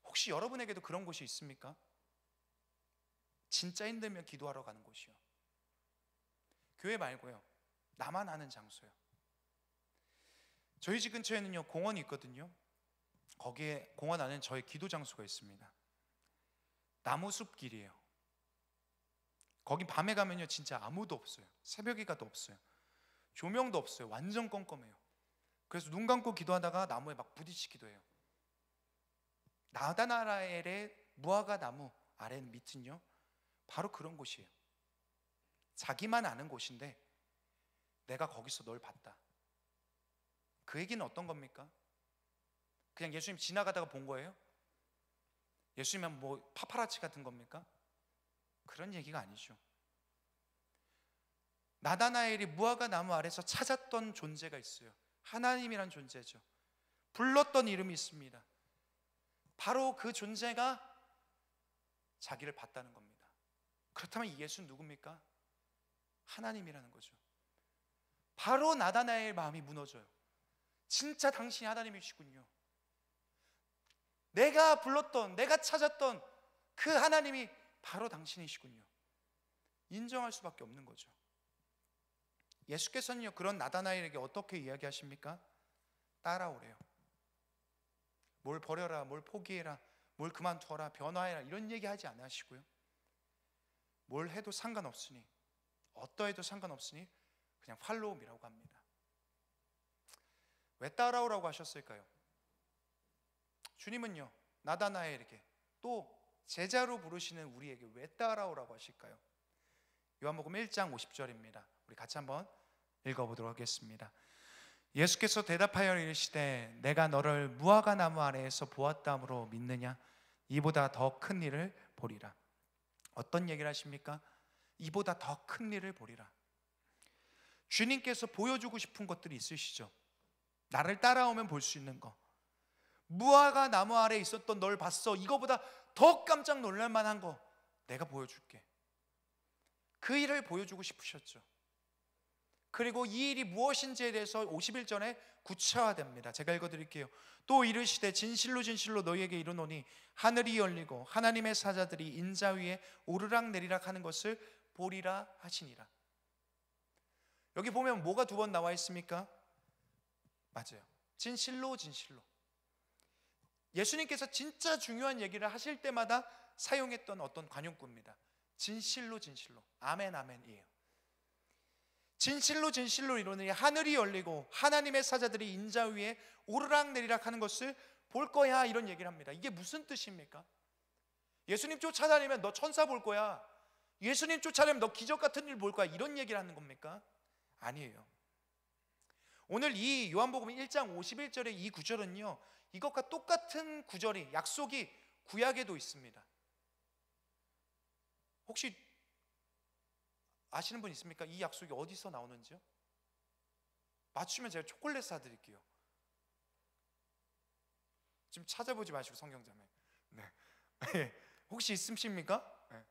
혹시 여러분에게도 그런 곳이 있습니까? 진짜 힘들면 기도하러 가는 곳이요. 교회 말고요, 나만 아는 장소요. 저희 집 근처에는요 공원이 있거든요. 거기에 공원 안에 저의 기도 장소가 있습니다. 나무숲 길이에요. 거기 밤에 가면요 진짜 아무도 없어요. 새벽에 가도 없어요. 조명도 없어요. 완전 껌껌해요. 그래서 눈 감고 기도하다가 나무에 막 부딪히기도 해요. 나다나엘의 무화과 나무 아래 밑은요 바로 그런 곳이에요. 자기만 아는 곳인데 내가 거기서 널 봤다. 그 얘기는 어떤 겁니까? 그냥 예수님 지나가다가 본 거예요? 예수님은 뭐 파파라치 같은 겁니까? 그런 얘기가 아니죠. 나다나엘이 무화과 나무 아래서 찾았던 존재가 있어요. 하나님이란 존재죠. 불렀던 이름이 있습니다. 바로 그 존재가 자기를 봤다는 겁니다. 그렇다면 이 예수는 누굽니까? 하나님이라는 거죠. 바로 나다나엘의 마음이 무너져요. 진짜 당신이 하나님이시군요. 내가 불렀던, 내가 찾았던 그 하나님이 바로 당신이시군요. 인정할 수밖에 없는 거죠. 예수께서는요, 그런 나다나엘에게 어떻게 이야기하십니까? 따라오래요. 뭘 버려라, 뭘 포기해라, 뭘 그만둬라, 변화해라, 이런 얘기 하지 않으시고요, 뭘 해도 상관없으니, 어떠해도 상관없으니 그냥 팔로우미라고 합니다. 왜 따라오라고 하셨을까요? 주님은요, 나다나엘에게, 또 제자로 부르시는 우리에게 왜 따라오라고 하실까요? 요한복음 1장 50절입니다. 우리 같이 한번 읽어보도록 하겠습니다. 예수께서 대답하여 이르시되 내가 너를 무화과 나무 아래에서 보았다므로 믿느냐? 이보다 더 큰 일을 보리라. 어떤 얘기를 하십니까? 이보다 더 큰 일을 보리라. 주님께서 보여주고 싶은 것들이 있으시죠. 나를 따라오면 볼 수 있는 거. 무화과 나무 아래에 있었던 널 봤어. 이거보다 더 깜짝 놀랄 만한 거 내가 보여줄게. 그 일을 보여주고 싶으셨죠. 그리고 이 일이 무엇인지에 대해서 51절에 구체화됩니다. 제가 읽어드릴게요. 또 이르시되 진실로 진실로 너희에게 이르노니 하늘이 열리고 하나님의 사자들이 인자 위에 오르락 내리락 하는 것을 보리라 하시니라. 여기 보면 뭐가 두 번 나와 있습니까? 맞아요. 진실로 진실로. 예수님께서 진짜 중요한 얘기를 하실 때마다 사용했던 어떤 관용구입니다. 진실로 진실로. 아멘 아멘이에요. 진실로 진실로 이르노니 하늘이 열리고 하나님의 사자들이 인자 위에 오르락 내리락 하는 것을 볼 거야, 이런 얘기를 합니다. 이게 무슨 뜻입니까? 예수님 쫓아다니면 너 천사 볼 거야, 예수님 쫓아다니면 너 기적 같은 일 볼 거야, 이런 얘기를 하는 겁니까? 아니에요. 오늘 이 요한복음 1장 51절의 이 구절은요, 이것과 똑같은 구절이, 약속이 구약에도 있습니다. 혹시 아시는 분 있습니까? 이 약속이 어디서 나오는지요? 맞추면 제가 초콜릿 사드릴게요. 지금 찾아보지 마시고 성경자매. 네. 혹시 있으십니까? 네.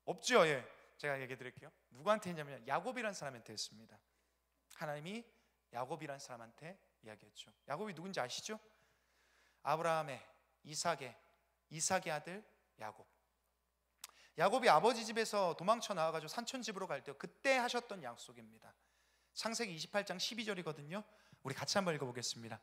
없죠? 예. 제가 얘기해 드릴게요. 누구한테 했냐면 야곱이라는 사람한테 했습니다. 하나님이 야곱이라는 사람한테 이야기했죠. 야곱이 누군지 아시죠? 아브라함의, 이삭의 아들 야곱. 야곱이 아버지 집에서 도망쳐 나와가지고 산촌집으로 갈 때 그때 하셨던 약속입니다. 창세기 28장 12절이거든요. 우리 같이 한번 읽어보겠습니다.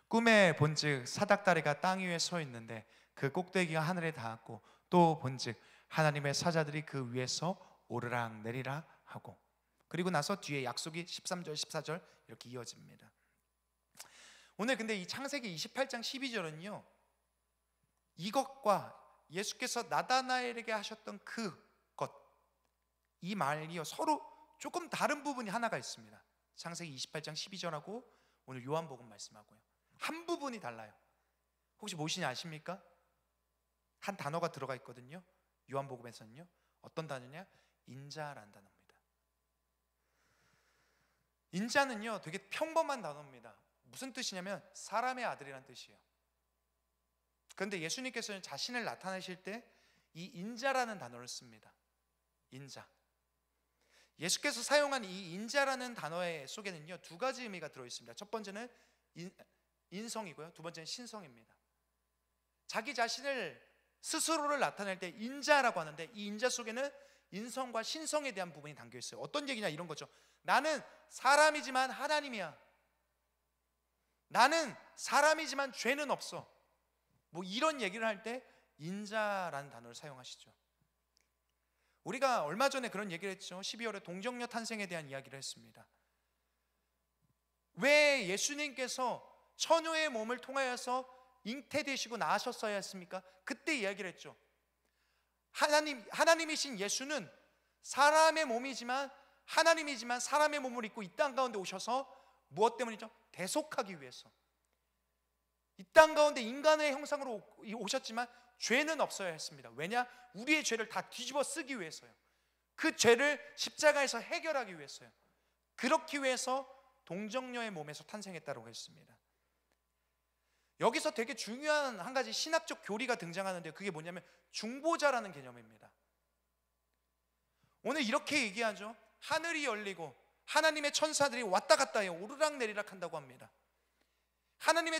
꿈에 본즉 사닥다리가 땅 위에 서 있는데 그 꼭대기가 하늘에 닿았고 또 본즉 하나님의 사자들이 그 위에서 오르락 내리락 하고, 그리고 나서 뒤에 약속이 13절 14절 이렇게 이어집니다. 오늘 근데 이 창세기 28장 12절은요, 이것과 예수께서 나다나엘에게 하셨던 그것, 이 말이요 서로 조금 다른 부분이 하나가 있습니다. 창세기 28장 12절하고 오늘 요한복음 말씀하고요, 한 부분이 달라요. 혹시 무엇인지 아십니까? 한 단어가 들어가 있거든요. 요한복음에서는요, 어떤 단어냐? 인자라는 단어입니다. 인자는요 되게 평범한 단어입니다. 무슨 뜻이냐면 사람의 아들이라는 뜻이에요. 그런데 예수님께서는 자신을 나타내실 때 이 인자라는 단어를 씁니다. 인자. 예수께서 사용한 이 인자라는 단어의 속에는요 두 가지 의미가 들어있습니다. 첫 번째는 인성이고요, 두 번째는 신성입니다. 자기 자신을 스스로를 나타낼 때 인자라고 하는데, 이 인자 속에는 인성과 신성에 대한 부분이 담겨 있어요. 어떤 얘기냐, 이런 거죠. 나는 사람이지만 하나님이야. 나는 사람이지만 죄는 없어. 뭐 이런 얘기를 할 때 인자라는 단어를 사용하시죠. 우리가 얼마 전에 그런 얘기를 했죠. 12월에 동정녀 탄생에 대한 이야기를 했습니다. 왜 예수님께서 처녀의 몸을 통하여서 잉태되시고 낳으셨어야 했습니까? 그때 이야기를 했죠. 하나님이신 예수는 사람의 몸이지만 하나님이지만 사람의 몸을 입고 이 땅 가운데 오셔서 무엇 때문이죠? 대속하기 위해서. 이 땅 가운데 인간의 형상으로 오셨지만 죄는 없어야 했습니다. 왜냐? 우리의 죄를 다 뒤집어 쓰기 위해서요. 그 죄를 십자가에서 해결하기 위해서요. 그렇기 위해서 동정녀의 몸에서 탄생했다고 했습니다. 여기서 되게 중요한 한 가지 신학적 교리가 등장하는데, 그게 뭐냐면 중보자라는 개념입니다. 오늘 이렇게 얘기하죠. 하늘이 열리고 하나님의 천사들이 왔다 갔다 해요. 오르락내리락 한다고 합니다. 하나님의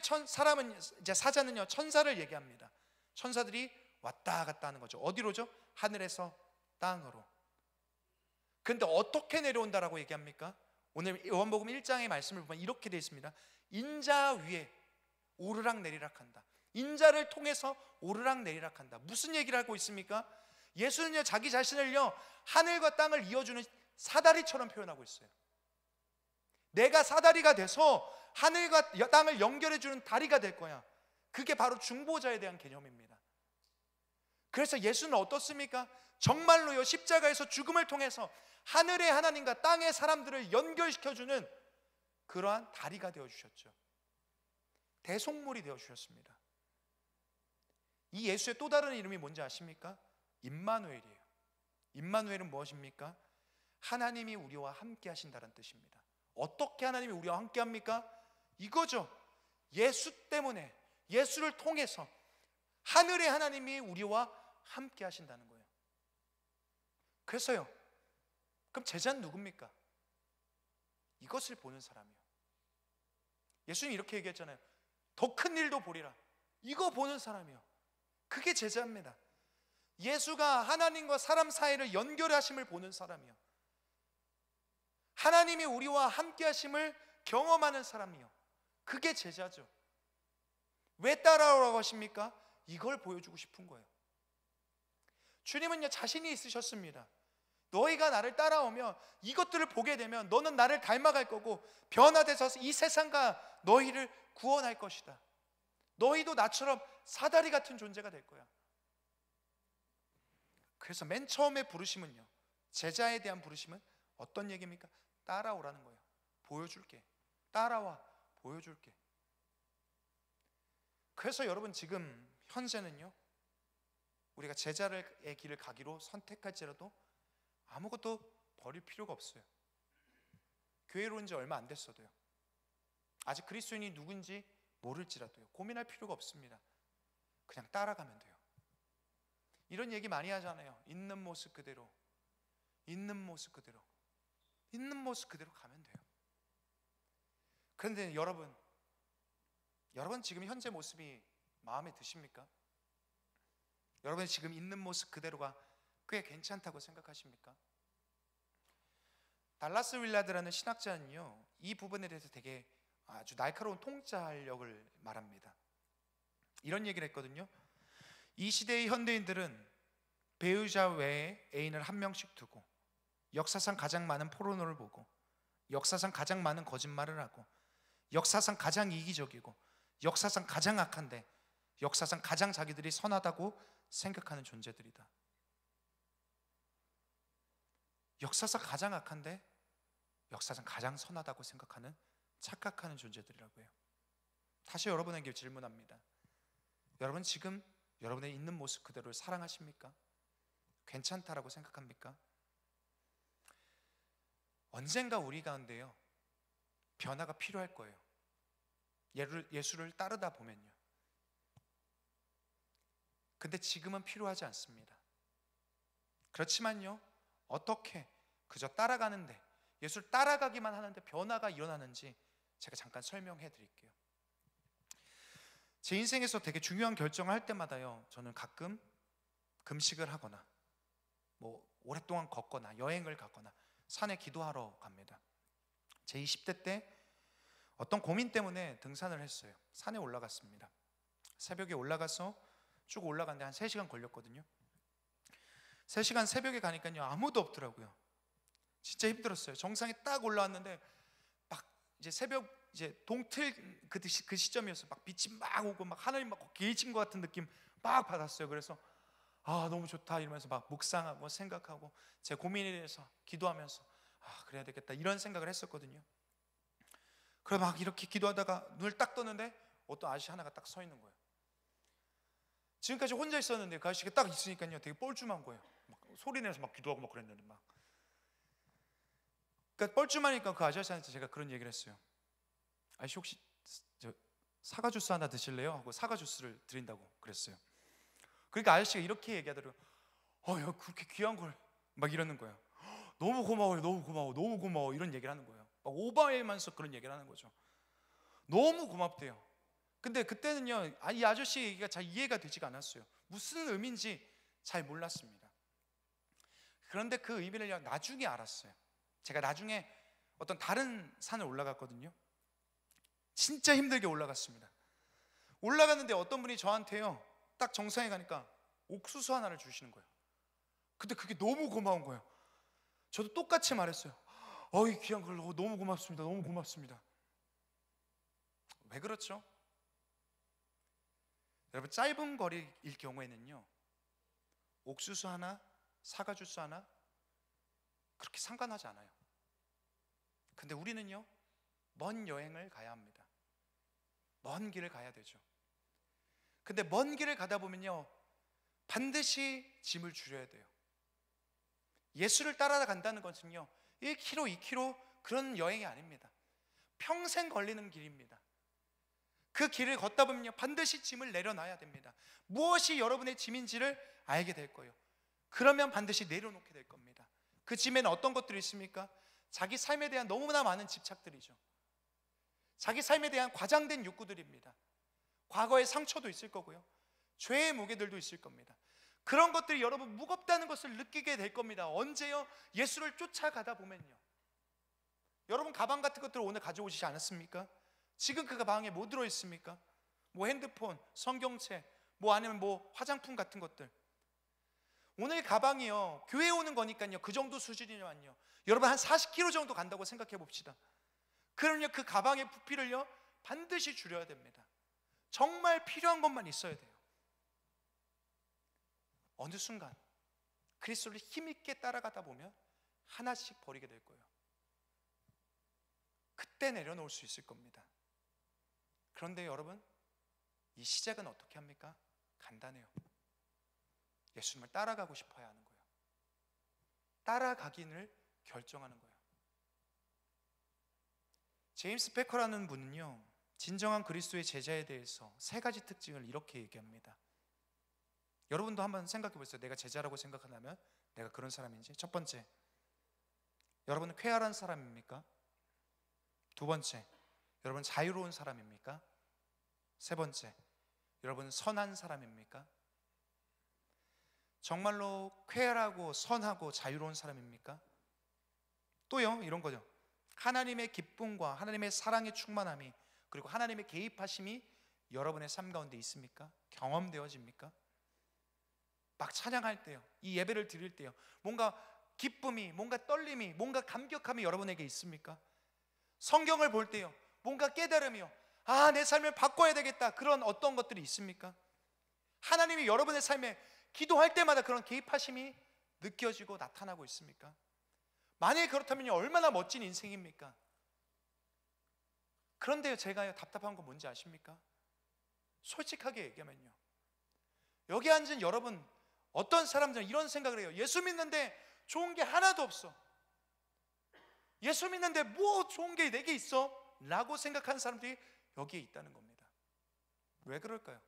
사자는요, 천사를 얘기합니다. 천사들이 왔다 갔다 하는 거죠. 어디로죠? 하늘에서 땅으로. 근데 어떻게 내려온다라고 얘기합니까? 오늘 요한복음 1장의 말씀을 보면 이렇게 되어 있습니다. 인자 위에 오르락내리락 한다. 인자를 통해서 오르락내리락 한다. 무슨 얘기를 하고 있습니까? 예수는요, 자기 자신을요, 하늘과 땅을 이어주는 사다리처럼 표현하고 있어요. 내가 사다리가 돼서 하늘과 땅을 연결해주는 다리가 될 거야. 그게 바로 중보자에 대한 개념입니다. 그래서 예수는 어떻습니까? 정말로요, 십자가에서 죽음을 통해서 하늘의 하나님과 땅의 사람들을 연결시켜주는 그러한 다리가 되어주셨죠. 대속물이 되어주셨습니다. 이 예수의 또 다른 이름이 뭔지 아십니까? 임마누엘이에요. 임마누엘은 무엇입니까? 하나님이 우리와 함께 하신다는 뜻입니다. 어떻게 하나님이 우리와 함께 합니까? 이거죠. 예수 때문에, 예수를 통해서 하늘의 하나님이 우리와 함께 하신다는 거예요. 그래서요, 그럼 제자는 누굽니까? 이것을 보는 사람이요. 예수님 이렇게 얘기했잖아요. 더 큰 일도 보리라. 이거 보는 사람이요. 그게 제자입니다. 예수가 하나님과 사람 사이를 연결하심을 보는 사람이요. 하나님이 우리와 함께 하심을 경험하는 사람이요. 그게 제자죠. 왜 따라오라고 하십니까? 이걸 보여주고 싶은 거예요. 주님은요, 자신이 있으셨습니다. 너희가 나를 따라오면, 이것들을 보게 되면 너는 나를 닮아갈 거고 변화돼서 이 세상과 너희를 구원할 것이다. 너희도 나처럼 사다리 같은 존재가 될 거야. 그래서 맨 처음에 부르심은요, 제자에 대한 부르심은 어떤 얘기입니까? 따라오라는 거예요. 보여줄게. 따라와, 보여줄게. 그래서 여러분, 지금 현재는요, 우리가 제자의 길을 가기로 선택할지라도 아무것도 버릴 필요가 없어요. 교회로 온 지 얼마 안 됐어도요, 아직 그리스도인이 누군지 모를지라도요, 고민할 필요가 없습니다. 그냥 따라가면 돼요. 이런 얘기 많이 하잖아요. 있는 모습 그대로, 있는 모습 그대로, 있는 모습 그대로 가면 돼요. 그런데 여러분 지금 현재 모습이 마음에 드십니까? 여러분이 지금 있는 모습 그대로가 꽤 괜찮다고 생각하십니까? 달라스 윌라드라는 신학자는요, 이 부분에 대해서 되게 아주 날카로운 통찰력을 말합니다. 이런 얘기를 했거든요. 이 시대의 현대인들은 배우자 외에 애인을 한 명씩 두고, 역사상 가장 많은 포르노를 보고, 역사상 가장 많은 거짓말을 하고, 역사상 가장 이기적이고, 역사상 가장 악한데, 역사상 가장 자기들이 선하다고 생각하는 존재들이다. 역사상 가장 악한데 역사상 가장 선하다고 생각하는, 착각하는 존재들이라고 해요. 다시 여러분에게 질문합니다. 여러분 지금 여러분의 있는 모습 그대로를 사랑하십니까? 괜찮다라고 생각합니까? 언젠가 우리 가운데요, 변화가 필요할 거예요. 예수를 따르다 보면요. 근데 지금은 필요하지 않습니다. 그렇지만요, 어떻게 그저 따라가는데, 예수를 따라가기만 하는데 변화가 일어나는지 제가 잠깐 설명해 드릴게요. 제 인생에서 되게 중요한 결정을 할 때마다요, 저는 가끔 금식을 하거나 오랫동안 걷거나 여행을 가거나 산에 기도하러 갑니다. 제 20대 때 어떤 고민 때문에 등산을 했어요. 산에 올라갔습니다. 새벽에 올라가서 쭉 올라갔는데 한 3시간 걸렸거든요. 3시간 새벽에 가니까요, 아무도 없더라고요. 진짜 힘들었어요. 정상에 딱 올라왔는데 막 이제 새벽 이제 동틀 그 시점이었어요. 막 빛이 막 오고 막 하늘이 막 개진 것 같은 느낌 막 받았어요. 그래서 너무 좋다 이러면서 막 묵상하고 생각하고 제 고민에 대해서 기도하면서 그래야 되겠다 이런 생각을 했었거든요. 그래 막 이렇게 기도하다가 눈을 딱 떴는데 어떤 아저씨 하나가 딱 서 있는 거예요. 지금까지 혼자 있었는데 그 아저씨가 딱 있으니까요 되게 뻘쭘한 거예요. 막 소리 내서 막 기도하고 막 그랬는데 막. 그러니까 뻘쭘하니까 그 아저씨한테 제가 그런 얘기를 했어요. 아저씨 혹시 저 사과 주스 하나 드실래요? 하고 사과 주스를 드린다고 그랬어요. 그러니까 아저씨가 이렇게 얘기하더라고요. 야, 그렇게 귀한 걸 막 이러는 거예요. 너무 고마워요, 너무 고마워, 너무 고마워 이런 얘기를 하는 거예요. 막 오버하면서 그런 얘기를 하는 거죠. 너무 고맙대요. 근데 그때는요 이 아저씨 얘기가 잘 이해가 되지가 않았어요. 무슨 의미인지 잘 몰랐습니다. 그런데 그 의미를 나중에 알았어요. 제가 나중에 어떤 다른 산을 올라갔거든요. 진짜 힘들게 올라갔습니다. 올라갔는데 어떤 분이 저한테요 딱 정상에 가니까 옥수수 하나를 주시는 거예요. 근데 그게 너무 고마운 거예요. 저도 똑같이 말했어요. 이 귀한 걸 너무 고맙습니다. 너무 고맙습니다. 왜 그렇죠? 여러분, 짧은 거리일 경우에는요 옥수수 하나, 사과 주스 하나 그렇게 상관하지 않아요. 근데 우리는요 먼 여행을 가야 합니다. 먼 길을 가야 되죠. 근데 먼 길을 가다 보면요 반드시 짐을 줄여야 돼요. 예수를 따라간다는 것은요 1km, 2km 그런 여행이 아닙니다. 평생 걸리는 길입니다. 그 길을 걷다 보면요 반드시 짐을 내려놔야 됩니다. 무엇이 여러분의 짐인지를 알게 될 거예요. 그러면 반드시 내려놓게 될 겁니다. 그 짐에는 어떤 것들이 있습니까? 자기 삶에 대한 너무나 많은 집착들이죠. 자기 삶에 대한 과장된 욕구들입니다. 과거의 상처도 있을 거고요 죄의 무게들도 있을 겁니다. 그런 것들이 여러분 무겁다는 것을 느끼게 될 겁니다. 언제요? 예수를 쫓아가다 보면요. 여러분 가방 같은 것들을 오늘 가져오시지 않았습니까? 지금 그 가방에 뭐 들어있습니까? 뭐 핸드폰, 성경책, 뭐 아니면 뭐 화장품 같은 것들. 오늘 가방이요 교회 오는 거니까요 그 정도 수준이면요 여러분 한 40km 정도 간다고 생각해 봅시다. 그럼요 그 가방의 부피를요 반드시 줄여야 됩니다. 정말 필요한 것만 있어야 돼요. 어느 순간 그리스도를 힘있게 따라가다 보면 하나씩 버리게 될 거예요. 그때 내려놓을 수 있을 겁니다. 그런데 여러분 이 시작은 어떻게 합니까? 간단해요. 예수님을 따라가고 싶어야 하는 거예요. 따라가기를 결정하는 거예요. 제임스 패커라는 분은요 진정한 그리스도의 제자에 대해서 3가지 특징을 이렇게 얘기합니다. 여러분도 한번 생각해 보세요. 내가 제자라고 생각한다면 내가 그런 사람인지. 첫 번째, 여러분은 쾌활한 사람입니까? 두 번째, 여러분 자유로운 사람입니까? 세 번째, 여러분 선한 사람입니까? 정말로 쾌활하고 선하고 자유로운 사람입니까? 또요 이런 거죠. 하나님의 기쁨과 하나님의 사랑의 충만함이 그리고 하나님의 개입하심이 여러분의 삶 가운데 있습니까? 경험되어집니까? 막 찬양할 때요 이 예배를 드릴 때요 뭔가 기쁨이, 뭔가 떨림이, 뭔가 감격함이 여러분에게 있습니까? 성경을 볼 때요 뭔가 깨달음이요 내 삶을 바꿔야 되겠다 그런 어떤 것들이 있습니까? 하나님이 여러분의 삶에 기도할 때마다 그런 개입하심이 느껴지고 나타나고 있습니까? 만약에 그렇다면 얼마나 멋진 인생입니까? 그런데요 제가 답답한 건 뭔지 아십니까? 솔직하게 얘기하면요 여기 앉은 여러분 어떤 사람들은 이런 생각을 해요. 예수 믿는데 좋은 게 하나도 없어. 예수 믿는데 뭐 좋은 게 내게 있어? 라고 생각하는 사람들이 여기에 있다는 겁니다. 왜 그럴까요?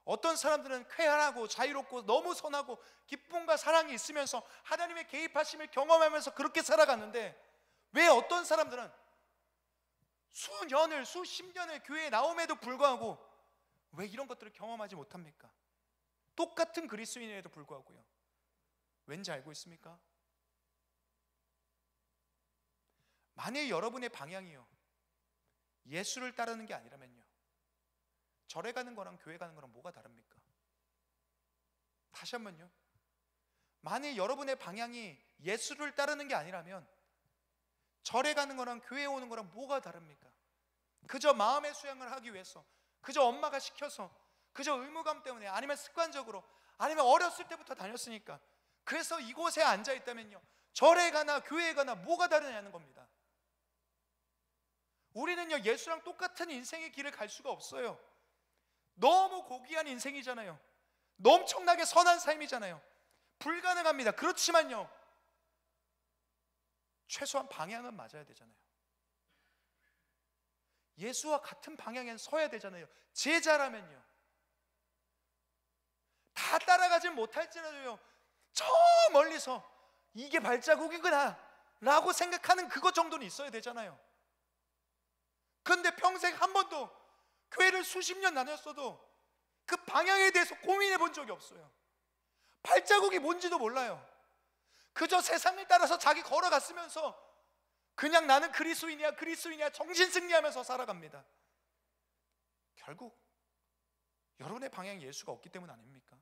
어떤 사람들은 쾌활하고 자유롭고 너무 선하고 기쁨과 사랑이 있으면서 하나님의 개입하심을 경험하면서 그렇게 살아갔는데 왜 어떤 사람들은 수년을 수십 년을 교회에 나옴에도 불구하고 왜 이런 것들을 경험하지 못합니까? 똑같은 그리스도인에도 불구하고요 왠지 알고 있습니까? 만약 여러분의 방향이요 예수를 따르는 게 아니라면요 절에 가는 거랑 교회 가는 거랑 뭐가 다릅니까? 다시 한번요 만약 여러분의 방향이 예수를 따르는 게 아니라면 절에 가는 거랑 교회에 오는 거랑 뭐가 다릅니까? 그저 마음의 수양을 하기 위해서 그저 엄마가 시켜서 그저 의무감 때문에 아니면 습관적으로 아니면 어렸을 때부터 다녔으니까 그래서 이곳에 앉아 있다면요 절에 가나 교회에 가나 뭐가 다르냐는 겁니다. 우리는요, 예수랑 똑같은 인생의 길을 갈 수가 없어요. 너무 고귀한 인생이잖아요. 엄청나게 선한 삶이잖아요. 불가능합니다. 그렇지만요, 최소한 방향은 맞아야 되잖아요. 예수와 같은 방향에 서야 되잖아요. 제자라면요. 다 따라가진 못할지라도요, 저 멀리서 이게 발자국이구나 라고 생각하는 그것 정도는 있어야 되잖아요. 그런데 평생 한 번도, 교회를 수십 년 다녔어도 그 방향에 대해서 고민해 본 적이 없어요. 발자국이 뭔지도 몰라요. 그저 세상을 따라서 자기 걸어갔으면서 그냥 나는 그리스도인이야 정신승리하면서 살아갑니다. 결국 여러분의 방향이 예수가 없기 때문 아닙니까?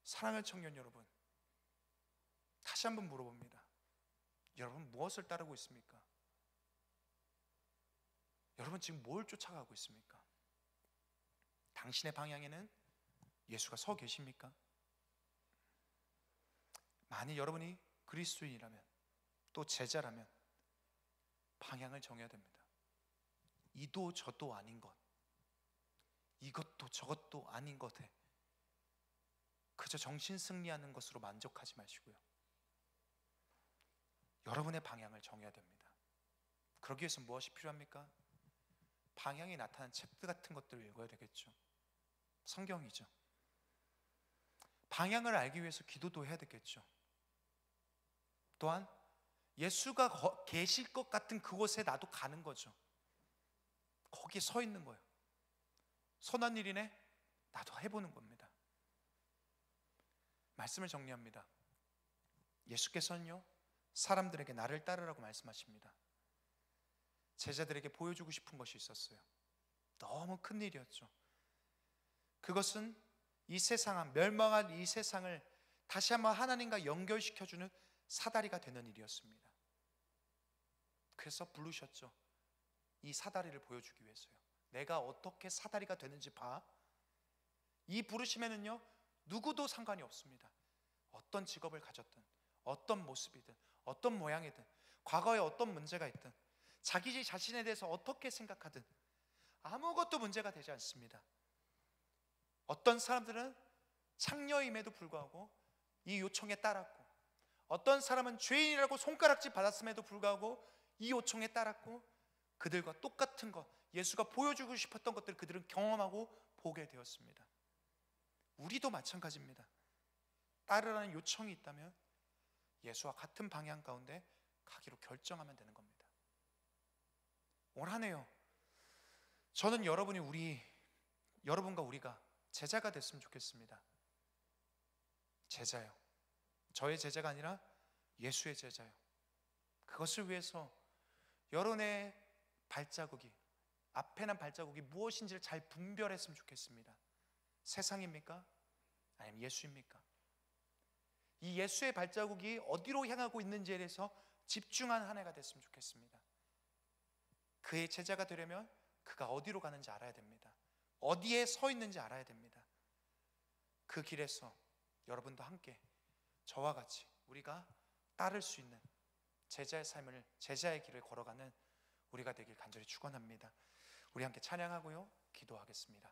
사랑하는 청년 여러분, 다시 한번 물어봅니다. 여러분 무엇을 따르고 있습니까? 여러분 지금 뭘 쫓아가고 있습니까? 당신의 방향에는 예수가 서 계십니까? 만일 여러분이 그리스도인이라면, 또 제자라면 방향을 정해야 됩니다. 이도 저도 아닌 것, 이것도 저것도 아닌 것에 그저 정신승리하는 것으로 만족하지 마시고요, 여러분의 방향을 정해야 됩니다. 그러기 위해서 무엇이 필요합니까? 방향이 나타난 책 같은 것들을 읽어야 되겠죠. 성경이죠. 방향을 알기 위해서 기도도 해야 되겠죠. 또한 예수가 계실 것 같은 그곳에 나도 가는 거죠. 거기에 서 있는 거예요. 선한 일이네? 나도 해보는 겁니다. 말씀을 정리합니다. 예수께서는요, 사람들에게 나를 따르라고 말씀하십니다. 제자들에게 보여주고 싶은 것이 있었어요. 너무 큰 일이었죠. 그것은 이 세상, 멸망할 이 세상을 다시 한번 하나님과 연결시켜주는 사다리가 되는 일이었습니다. 그래서 부르셨죠. 이 사다리를 보여주기 위해서요. 내가 어떻게 사다리가 되는지 봐. 이 부르심에는요, 누구도 상관이 없습니다. 어떤 직업을 가졌든, 어떤 모습이든, 어떤 모양이든, 과거에 어떤 문제가 있든, 자기 자신에 대해서 어떻게 생각하든 아무것도 문제가 되지 않습니다. 어떤 사람들은 창녀임에도 불구하고 이 요청에 따랐고, 어떤 사람은 죄인이라고 손가락질 받았음에도 불구하고 이 요청에 따랐고, 그들과 똑같은 것, 예수가 보여주고 싶었던 것들을 그들은 경험하고 보게 되었습니다. 우리도 마찬가지입니다. 따르라는 요청이 있다면 예수와 같은 방향 가운데 가기로 결정하면 되는 겁니다. 올 한 해요, 저는 여러분과 우리가 제자가 됐으면 좋겠습니다. 제자요. 저의 제자가 아니라 예수의 제자요. 그것을 위해서 여러분의 발자국이, 앞에 난 발자국이 무엇인지를 잘 분별했으면 좋겠습니다. 세상입니까? 아니면 예수입니까? 이 예수의 발자국이 어디로 향하고 있는지에 대해서 집중한 한 해가 됐으면 좋겠습니다. 그의 제자가 되려면 그가 어디로 가는지 알아야 됩니다. 어디에 서 있는지 알아야 됩니다. 그 길에서 여러분도 함께 저와 같이 우리가 따를 수 있는 제자의 삶을, 제자의 길을 걸어가는 우리가 되길 간절히 축원합니다. 우리 함께 찬양하고요, 기도하겠습니다.